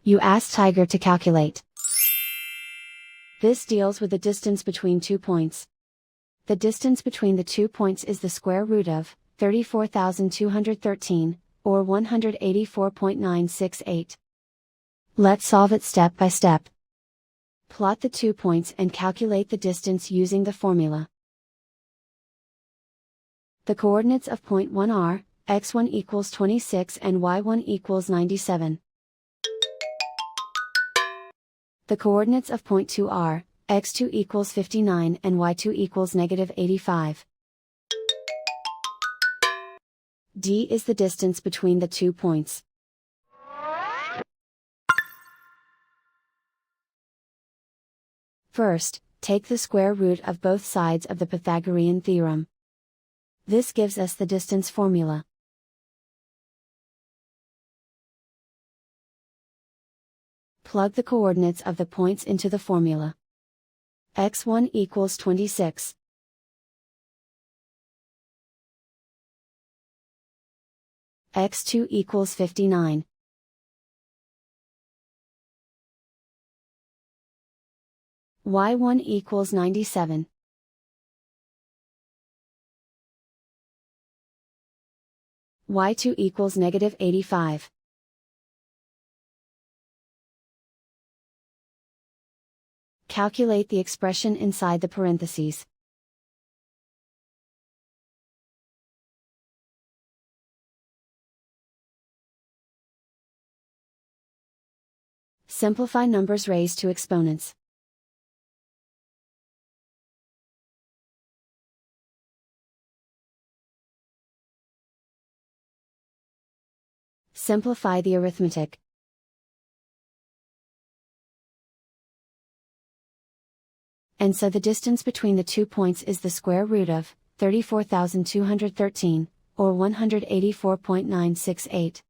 You ask Tiger to calculate. This deals with the distance between 2 points. The distance between the 2 points is the square root of 34,213, or 184.968. Let's solve it step by step. Plot the 2 points and calculate the distance using the formula. The coordinates of point 1 are, x1 equals 26 and y1 equals 97. The coordinates of point 2 are, x2 equals 59 and y2 equals negative 85. D is the distance between the 2 points. First, take the square root of both sides of the Pythagorean theorem. This gives us the distance formula. Plug the coordinates of the points into the formula. x1 equals 26. x2 equals 59. y1 equals 97. y2 equals negative 85. Calculate the expression inside the parentheses. Simplify numbers raised to exponents. Simplify the arithmetic. And so the distance between the 2 points is the square root of 34,213, or 184.968.